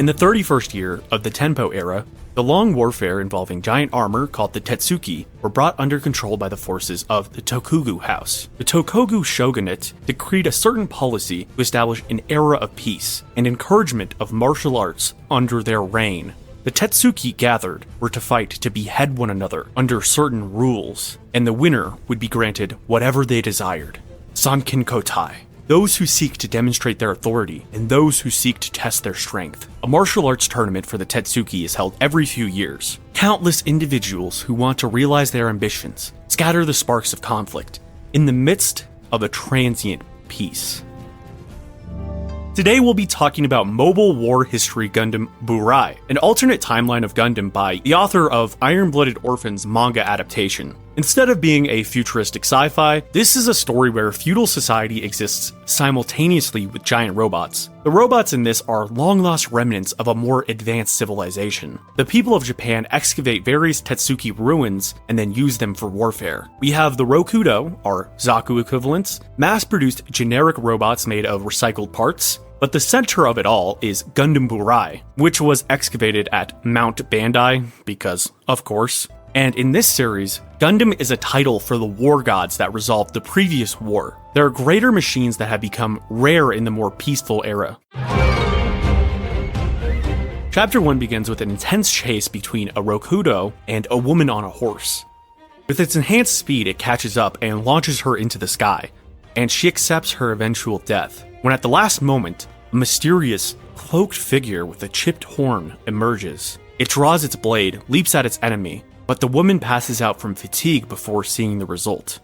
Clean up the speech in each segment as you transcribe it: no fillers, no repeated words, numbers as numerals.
In the 31st year of the Tenpo era, the long warfare involving giant armor called the Tetsuki were brought under control by the forces of the Tokugawa House. The Tokugawa shogunate decreed a certain policy to establish an era of peace and encouragement of martial arts under their reign. The Tetsuki gathered were to fight to behead one another under certain rules, and the winner would be granted whatever they desired. Sankin Kotai. Those who seek to demonstrate their authority, and those who seek to test their strength. A martial arts tournament for the Tetsuki is held every few years. Countless individuals who want to realize their ambitions scatter the sparks of conflict in the midst of a transient peace. Today we'll be talking about Mobile War History Gundam Burai, an alternate timeline of Gundam by the author of Iron-Blooded Orphans manga adaptation. Instead of being a futuristic sci-fi, this is a story where feudal society exists simultaneously with giant robots. The robots in this are long-lost remnants of a more advanced civilization. The people of Japan excavate various Tetsuki ruins and then use them for warfare. We have the Rokudo, or Zaku equivalents, mass-produced generic robots made of recycled parts, but the center of it all is Gundam Burai, which was excavated at Mount Bandai, because, of course. And in this series, Gundam is a title for the war gods that resolved the previous war. There are greater machines that have become rare in the more peaceful era. Chapter 1 begins with an intense chase between a Rokudo and a woman on a horse. With its enhanced speed, it catches up and launches her into the sky, and she accepts her eventual death, when at the last moment, a mysterious, cloaked figure with a chipped horn emerges. It draws its blade, leaps at its enemy, but the woman passes out from fatigue before seeing the result.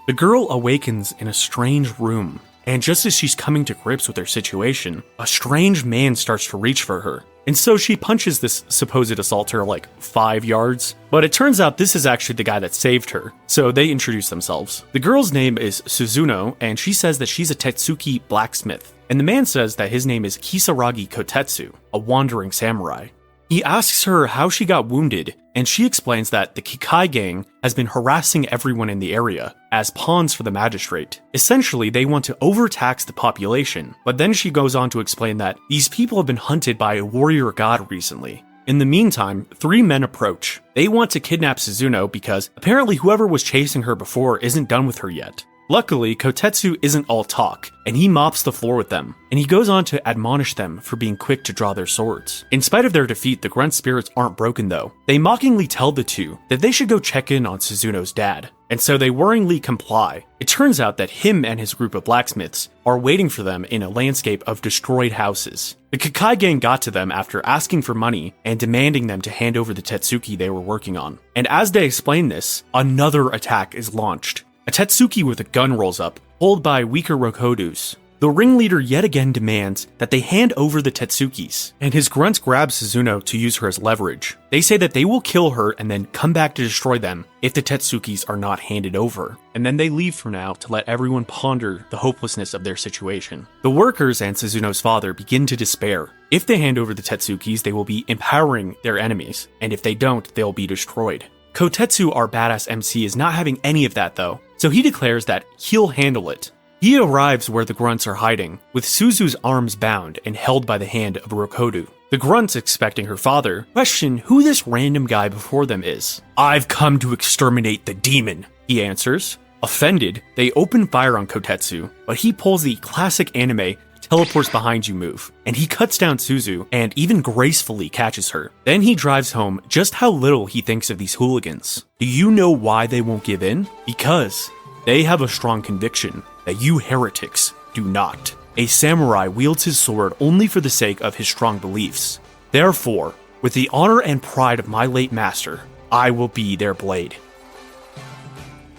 The girl awakens in a strange room, and just as she's coming to grips with her situation, a strange man starts to reach for her. And so she punches this supposed assaulter like 5 yards, but it turns out this is actually the guy that saved her, so they introduce themselves. The girl's name is Suzuno, and she says that she's a Tetsuki blacksmith, and the man says that his name is Kisaragi Kotetsu, a wandering samurai. He asks her how she got wounded, and she explains that the Kikai gang has been harassing everyone in the area as pawns for the magistrate. Essentially, they want to overtax the population, but then she goes on to explain that these people have been hunted by a warrior god recently. In the meantime, 3 men approach. They want to kidnap Suzuno because apparently whoever was chasing her before isn't done with her yet. Luckily, Kotetsu isn't all talk, and he mops the floor with them, and he goes on to admonish them for being quick to draw their swords. In spite of their defeat, the grunt spirits aren't broken though. They mockingly tell the two that they should go check in on Suzuno's dad, and so they worryingly comply. It turns out that him and his group of blacksmiths are waiting for them in a landscape of destroyed houses. The Kikai gang got to them after asking for money and demanding them to hand over the Tetsuki they were working on. And as they explain this, another attack is launched. A Tetsuki with a gun rolls up, pulled by weaker Rokodus. The ringleader yet again demands that they hand over the Tetsukis, and his grunts grab Suzuno to use her as leverage. They say that they will kill her and then come back to destroy them if the Tetsukis are not handed over. And then they leave for now to let everyone ponder the hopelessness of their situation. The workers and Suzuno's father begin to despair. If they hand over the Tetsukis, they will be empowering their enemies, and if they don't, they'll be destroyed. Kotetsu, our badass MC, is not having any of that though, so he declares that he'll handle it. He arrives where the grunts are hiding, with Suzu's arms bound and held by the hand of Rokodu. The grunts, expecting her father, question who this random guy before them is. "I've come to exterminate the demon," he answers. Offended, they open fire on Kotetsu, but he pulls the classic anime teleports behind you move, and he cuts down Suzu and even gracefully catches her. Then he drives home just how little he thinks of these hooligans. Do you know why they won't give in? Because they have a strong conviction that you heretics do not. A samurai wields his sword only for the sake of his strong beliefs. Therefore, with the honor and pride of my late master, I will be their blade.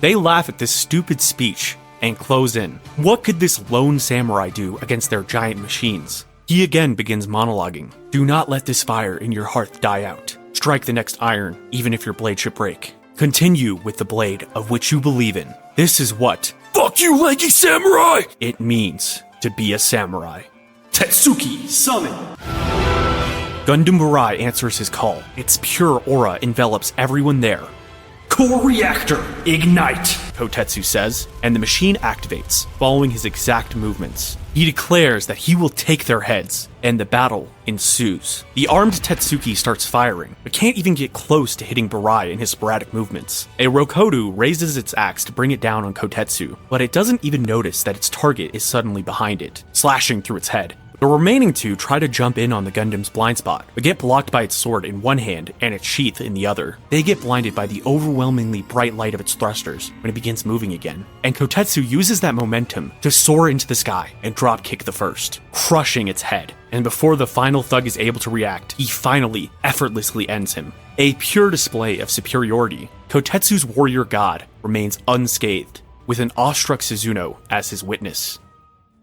They laugh at this stupid speech and close in. What could this lone samurai do against their giant machines? He again begins monologuing. Do not let this fire in your hearth die out. Strike the next iron, even if your blade should break. Continue with the blade of which you believe in. This is what, fuck you, lanky samurai, it means to be a samurai. Tetsuki, summon! Gundam Burai answers his call. Its pure aura envelops everyone there. Core reactor, ignite! Kotetsu says, and the machine activates, following his exact movements. He declares that he will take their heads, and the battle ensues. The armed Tetsuki starts firing, but can't even get close to hitting Burai in his sporadic movements. A Rokodu raises its axe to bring it down on Kotetsu, but it doesn't even notice that its target is suddenly behind it, slashing through its head. The remaining two try to jump in on the Gundam's blind spot, but get blocked by its sword in one hand and its sheath in the other. They get blinded by the overwhelmingly bright light of its thrusters when it begins moving again, and Kotetsu uses that momentum to soar into the sky and dropkick the first, crushing its head. And before the final thug is able to react, he finally, effortlessly ends him. A pure display of superiority, Kotetsu's warrior god remains unscathed, with an awestruck Suzuno as his witness.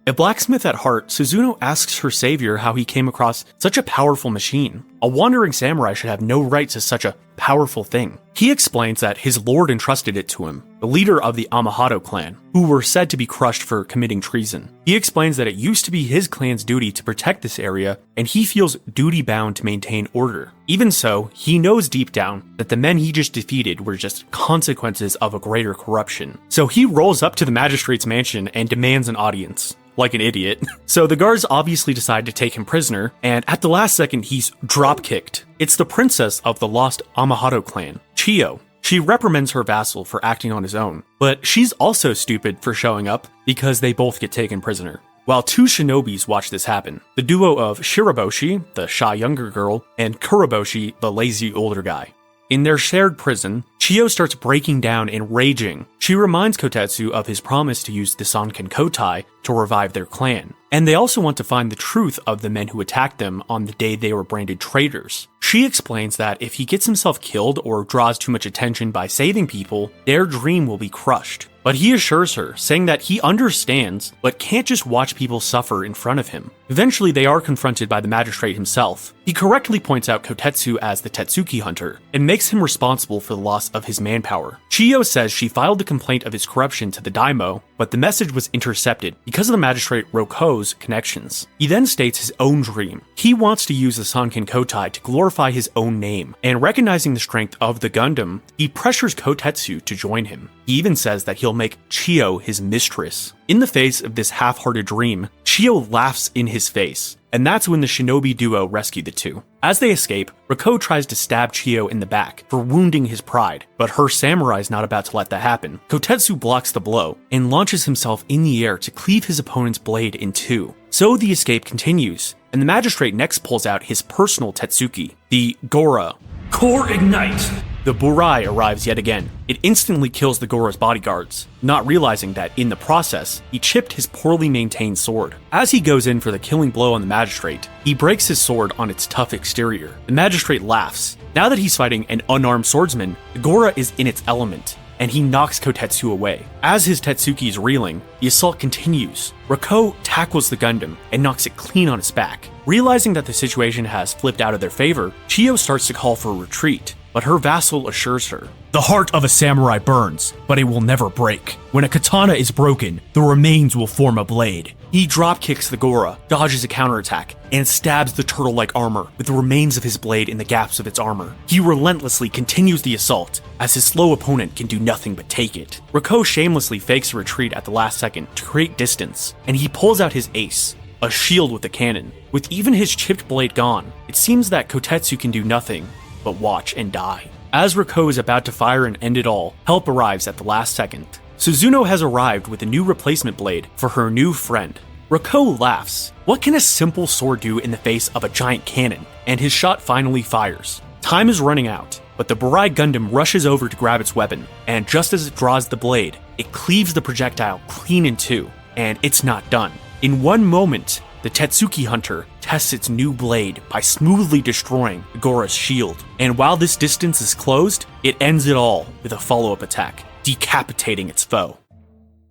A blacksmith at heart, Suzuno asks her savior how he came across such a powerful machine. A wandering samurai should have no right to such a powerful thing. He explains that his lord entrusted it to him, the leader of the Amahado clan, who were said to be crushed for committing treason. He explains that it used to be his clan's duty to protect this area, and he feels duty-bound to maintain order. Even so, he knows deep down that the men he just defeated were just consequences of a greater corruption. So he rolls up to the magistrate's mansion and demands an audience. Like an idiot. So the guards obviously decide to take him prisoner, and at the last second he's drop-kicked. It's the princess of the lost Amahado clan, Chiyo. She reprimands her vassal for acting on his own, but she's also stupid for showing up because they both get taken prisoner. While two shinobis watch this happen, the duo of Shiraboshi, the shy younger girl, and Kuroboshi, the lazy older guy. In their shared prison, Chiyo starts breaking down and raging. She reminds Kotetsu of his promise to use the Sanken Kotai to revive their clan. And they also want to find the truth of the men who attacked them on the day they were branded traitors. She explains that if he gets himself killed or draws too much attention by saving people, their dream will be crushed. But he assures her, saying that he understands, but can't just watch people suffer in front of him. Eventually, they are confronted by the magistrate himself. He correctly points out Kotetsu as the Tetsuki hunter, and makes him responsible for the loss of his manpower. Chiyo says she filed a complaint of his corruption to the daimyo, but the message was intercepted because of the magistrate Roko's connections. He then states his own dream. He wants to use the Sanken Kotai to glorify his own name, and recognizing the strength of the Gundam, he pressures Kotetsu to join him. He even says that he'll make Chiyo his mistress. In the face of this half-hearted dream, Chiyo laughs in his face, and that's when the shinobi duo rescue the two. As they escape, Roko tries to stab Chiyo in the back for wounding his pride, but her samurai's not about to let that happen. Kotetsu blocks the blow and launches himself in the air to cleave his opponent's blade in two. So the escape continues, and the magistrate next pulls out his personal Tetsuki, the Gora. Core Ignite! The Burai arrives yet again. It instantly kills the Gora's bodyguards, not realizing that, in the process, he chipped his poorly maintained sword. As he goes in for the killing blow on the magistrate, he breaks his sword on its tough exterior. The magistrate laughs. Now that he's fighting an unarmed swordsman, the Gora is in its element, and he knocks Kotetsu away. As his Tetsuki is reeling, the assault continues. Roko tackles the Gundam and knocks it clean on its back. Realizing that the situation has flipped out of their favor, Chiyo starts to call for a retreat, but her vassal assures her, "The heart of a samurai burns, but it will never break. When a katana is broken, the remains will form a blade." He dropkicks the Gora, dodges a counterattack, and stabs the turtle-like armor with the remains of his blade in the gaps of its armor. He relentlessly continues the assault, as his slow opponent can do nothing but take it. Roko shamelessly fakes a retreat at the last second to create distance, and he pulls out his ace, a shield with a cannon. With even his chipped blade gone, it seems that Kotetsu can do nothing but watch and die. As Roko is about to fire and end it all, help arrives at the last second. Suzuno has arrived with a new replacement blade for her new friend. Roko laughs. What can a simple sword do in the face of a giant cannon? And his shot finally fires. Time is running out, but the Burai Gundam rushes over to grab its weapon, and just as it draws the blade, it cleaves the projectile clean in two, and it's not done. In one moment, the Tetsuki hunter tests its new blade by smoothly destroying the Gora's shield. And while this distance is closed, it ends it all with a follow-up attack, decapitating its foe.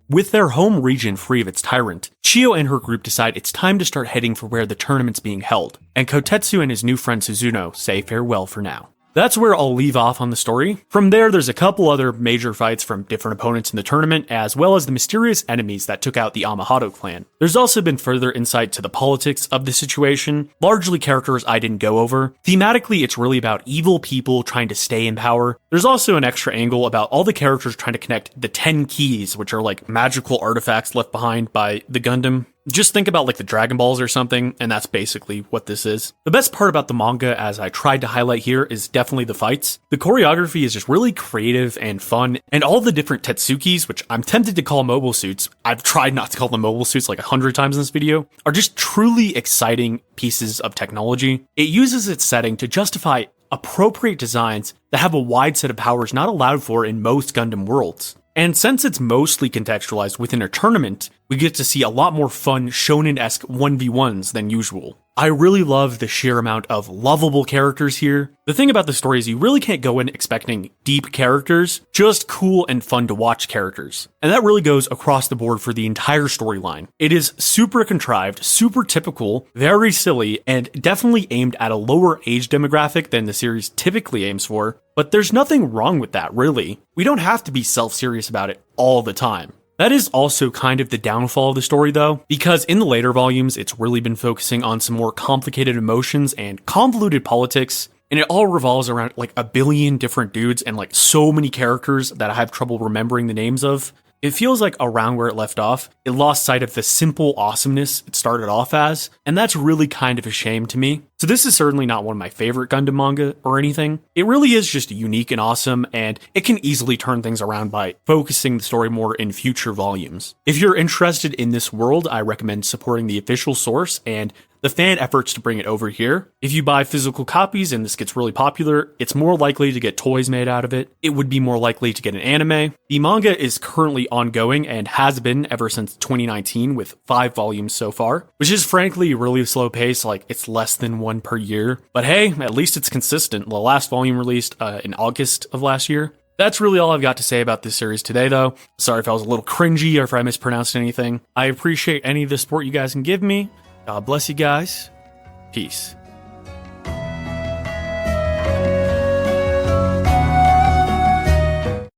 With their home region free of its tyrant, Chiyo and her group decide it's time to start heading for where the tournament's being held, and Kotetsu and his new friend Suzuno say farewell for now. That's where I'll leave off on the story. From there, there's a couple other major fights from different opponents in the tournament, as well as the mysterious enemies that took out the Amahado clan. There's also been further insight to the politics of the situation, largely characters I didn't go over. Thematically, it's really about evil people trying to stay in power. There's also an extra angle about all the characters trying to connect the 10 keys, which are like magical artifacts left behind by the Gundam. Just think about like the Dragon Balls or something, and that's basically what this is. The best part about the manga, as I tried to highlight here, is definitely the fights. The choreography is just really creative and fun, and all the different Tetsukis, which I'm tempted to call mobile suits, I've tried not to call them mobile suits like 100 times in this video, are just truly exciting pieces of technology. It uses its setting to justify appropriate designs that have a wide set of powers not allowed for in most Gundam worlds. And since it's mostly contextualized within a tournament, we get to see a lot more fun shonen-esque 1v1s than usual. I really love the sheer amount of lovable characters here. The thing about the story is you really can't go in expecting deep characters, just cool and fun to watch characters. And that really goes across the board for the entire storyline. It is super contrived, super typical, very silly, and definitely aimed at a lower age demographic than the series typically aims for, but there's nothing wrong with that, really. We don't have to be self-serious about it all the time. That is also kind of the downfall of the story though, because in the later volumes, it's really been focusing on some more complicated emotions and convoluted politics, and it all revolves around like a billion different dudes and like so many characters that I have trouble remembering the names of. It feels like around where it left off, it lost sight of the simple awesomeness it started off as, and that's really kind of a shame to me. So this is certainly not one of my favorite Gundam manga or anything. It really is just unique and awesome, and it can easily turn things around by focusing the story more in future volumes. If you're interested in this world, I recommend supporting the official source and the fan efforts to bring it over here. If you buy physical copies and this gets really popular, it's more likely to get toys made out of it. It would be more likely to get an anime. The manga is currently ongoing and has been ever since 2019 with 5 volumes so far, which is frankly really slow pace, like it's less than one per year. But hey, at least it's consistent. The last volume released in August of last year. That's really all I've got to say about this series today, though. Sorry if I was a little cringy or if I mispronounced anything. I appreciate any of the support you guys can give me. God bless you guys. Peace.